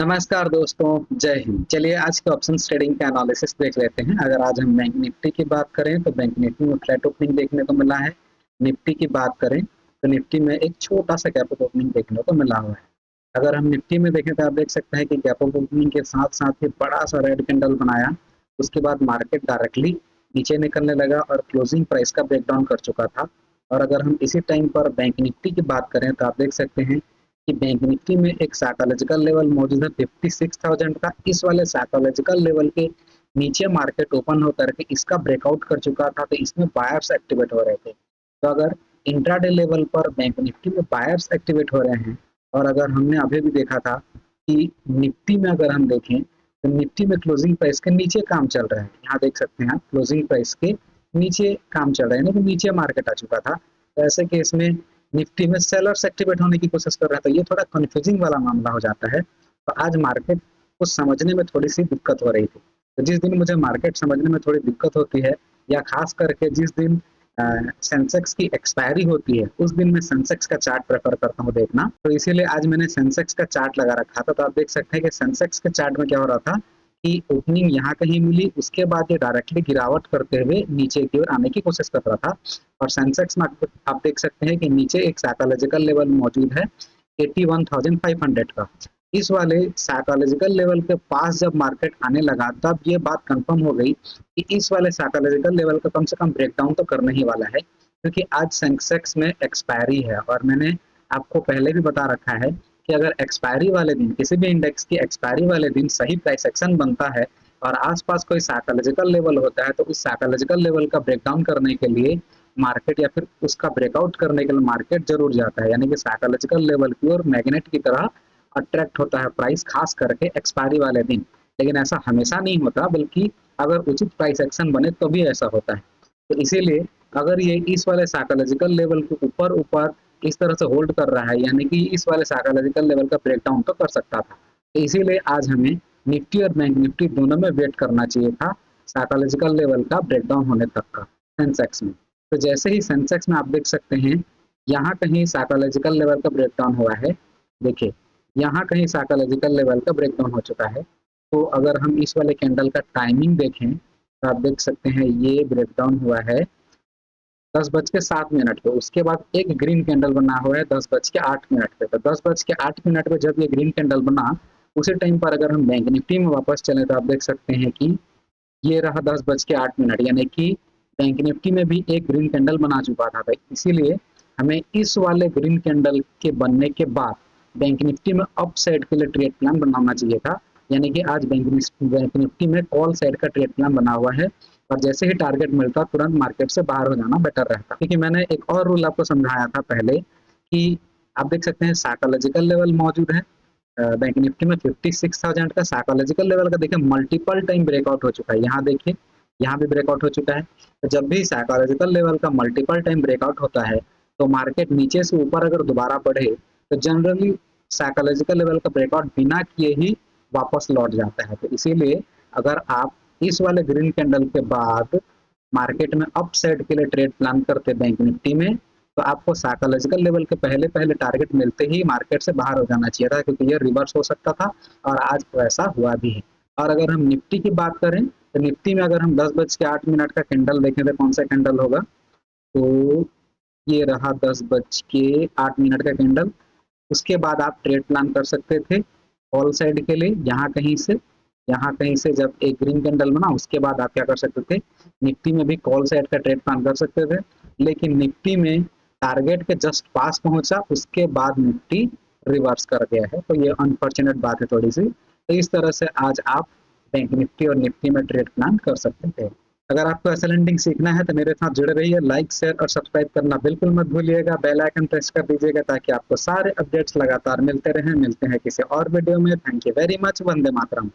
नमस्कार दोस्तों, जय हिंद। चलिए आज के ऑप्शंस ट्रेडिंग का एनालिसिस देख लेते हैं। अगर आज हम बैंक निफ्टी की बात करें तो बैंक निफ्टी में फ्लैट ओपनिंग देखने को मिला है। निफ्टी की बात करें तो निफ्टी में एक छोटा-सा गैप अप ओपनिंग देखने को मिला हुआ है। अगर हम निफ्टी में देखें तो आप देख सकते हैं कि गैप अप ओपनिंग के साथ-साथ ही बड़ा-सा रेड कैंडल बनाया। उसके बाद मार्केट डायरेक्टली नीचे निकलने लगा और क्लोजिंग प्राइस का ब्रेकडाउन कर चुका था। और अगर हम इसी टाइम पर बैंक निफ्टी की बात करें तो आप देख सकते हैं कि बैंक निफ्टी में एक साइकोलॉजिकल लेवल मौजूद है 56,000 का। इस वाले साइकोलॉजिकल लेवल के नीचे मार्केट ओपन होकर के इसका ब्रेकआउट कर चुका था, तो इसमें बायर्स एक्टिवेट हो रहे थे। तो अगर इंट्राडे लेवल पर बैंक निफ्टी में बायर्स एक्टिवेट हो रहे हैं और अगर हमने अभी भी देखा था कि निफ्टी में अगर हम देखें तो निफ्टी में क्लोजिंग प्राइस के नीचे काम चल रहा है। यहाँ देख सकते हैं आप क्लोजिंग प्राइस के नीचे काम चल रहा है, लेकिन नीचे मार्केट आ चुका था। तो ऐसे केस में निफ्टी में सेलर्स एक्टिवेट होने की कोशिश कर रहा है, तो ये थोड़ा कंफ्यूजिंग वाला मामला हो जाता है। तो आज मार्केट को समझने में थोड़ी सी दिक्कत हो रही थी। तो जिस दिन मुझे मार्केट समझने में थोड़ी दिक्कत होती है या खास करके जिस दिन सेंसेक्स की एक्सपायरी होती है उस दिन मैं सेंसेक्स का चार्ट प्रेफर करता हूँ देखना। तो इसीलिए आज मैंने सेंसेक्स का चार्ट लगा रखा था। तो आप देख सकते हैं कि सेंसेक्स के चार्ट में क्या हो रहा था कि ओपनिंग यहाँ कहीं मिली, उसके बाद ये डायरेक्टली गिरावट करते हुए नीचे की ओर आने की कोशिश कर रहा था। और सेंसेक्स में आप देख सकते हैं कि नीचे एक साइकोलॉजिकल लेवल मौजूद है 81,500 का। इस वाले साइकोलॉजिकल लेवल के पास जब मार्केट आने लगा तब ये बात कंफर्म हो गई कि इस वाले साइकोलॉजिकल लेवल का कम से कम ब्रेकडाउन तो करने ही वाला है, क्योंकि आज सेंसेक्स में एक्सपायरी है। और मैंने आपको पहले भी बता रखा है कि अगर एक्सपायरी वाले दिन किसी भी इंडेक्स की एक्सपायरी वाले दिन सही प्राइस एक्शन बनता है और आसपास कोई साइकोलॉजिकल लेवल होता है तो उस साइकोलॉजिकल लेवल का ब्रेकडाउन करने के लिए मार्केट या फिर उसका ब्रेकआउट करने के लिए मार्केट जरूर जाता है। यानी कि साइकोलॉजिकल लेवल की और मैग्नेट की तरह अट्रैक्ट होता है प्राइस, खास करके एक्सपायरी वाले दिन। लेकिन ऐसा हमेशा नहीं होता, बल्कि अगर उचित प्राइस एक्शन बने तो भी ऐसा होता है। तो इसीलिए अगर ये इस वाले साइकोलॉजिकल लेवल के ऊपर ऊपर इस तरह से होल्ड कर रहा है, यानी कि इस वाले साइकोलॉजिकल लेवल का ब्रेकडाउन तो कर सकता था। तो इसीलिए आज हमें निफ्टी और बैंक निफ्टी दोनों में वेट करना चाहिए था साइकोलॉजिकल लेवल का ब्रेकडाउन होने तक का सेंसेक्स में। तो जैसे ही सेंसेक्स में आप देख सकते हैं यहाँ कहीं साइकोलॉजिकल लेवल का ब्रेकडाउन हुआ है। देखिए यहाँ कहीं साइकोलॉजिकल लेवल का ब्रेकडाउन हो चुका है। तो अगर हम इस वाले कैंडल का टाइमिंग देखें तो आप देख सकते हैं ये ब्रेकडाउन हुआ है 10:07 पे। उसके बाद एक ग्रीन कैंडल बना हुआ है 10:08 पे। तो 10:08 पे जब ये ग्रीन कैंडल बना उसी टाइम पर अगर हम बैंक निफ्टी में वापस चले तो आप देख सकते हैं कि ये रहा 10:08, यानी कि बैंक निफ्टी में भी एक ग्रीन कैंडल बना चुका था भाई। इसीलिए हमें इस वाले ग्रीन कैंडल के बनने के बाद बैंक निफ्टी में अप साइड के लिए ट्रेड प्लान बनाना चाहिए था। यानी कि आज बैंक निफ्टी में कॉल साइड का ट्रेड प्लान बना हुआ है और जैसे ही टारगेट मिलता तुरंत मार्केट से बाहर हो जाना बेटर रहता। क्योंकि मैंने एक और रूल आपको समझाया था पहले कि आप देख सकते हैं साइकोलॉजिकल लेवल मौजूद है बैंक निफ्टी में 56,000 का। साइकोलॉजिकल लेवल का देखिए मल्टीपल टाइम ब्रेकआउट हो चुका है। यहाँ देखिए यहाँ भी ब्रेकआउट हो चुका है। तो जब भी साइकोलॉजिकल लेवल का मल्टीपल टाइम ब्रेकआउट होता है तो मार्केट नीचे से ऊपर अगर दोबारा बढ़े तो जनरली साइकोलॉजिकल लेवल का ब्रेकआउट बिना किए ही वापस लौट जाता है। तो इसीलिए अगर आप इस वाले ग्रीन कैंडल के बाद मार्केट में अप साइड के लिए ट्रेड प्लान करते बैंक निफ्टी में तो आपको साइकोलॉजिकल लेवल के पहले पहले टारगेट मिलते ही मार्केट से बाहर हो जाना चाहिए था, क्योंकि ये रिवर्स हो सकता था और आज वैसा हुआ भी है। और अगर हम निफ्टी की बात करें तो निफ्टी में अगर हम 10:08 का कैंडल देखें तो कौन सा कैंडल होगा, तो ये रहा 10:08 का कैंडल। उसके बाद आप ट्रेड प्लान कर सकते थे कॉल साइड के लिए। यहाँ कहीं से जब एक ग्रीन कैंडल बना उसके बाद आप क्या कर सकते थे, निफ्टी में भी कॉल साइड का ट्रेड प्लान कर सकते थे। लेकिन निफ्टी में टारगेट के जस्ट पास पहुंचा, उसके बाद निफ्टी रिवर्स कर गया है। तो ये अनफॉर्चुनेट बात है थोड़ी सी। तो इस तरह से आज आप बैंक निफ्टी और निफ्टी में ट्रेड प्लान कर सकते थे। अगर आपको ऐसा लेंडिंग सीखना है तो मेरे साथ जुड़े रहिए। लाइक शेयर और सब्सक्राइब करना बिल्कुल मत भूलिएगा। बेल आइकन प्रेस कर दीजिएगा ताकि आपको सारे अपडेट्स लगातार मिलते रहें। मिलते हैं किसी और वीडियो में। Thank you very much. Vande Mataram.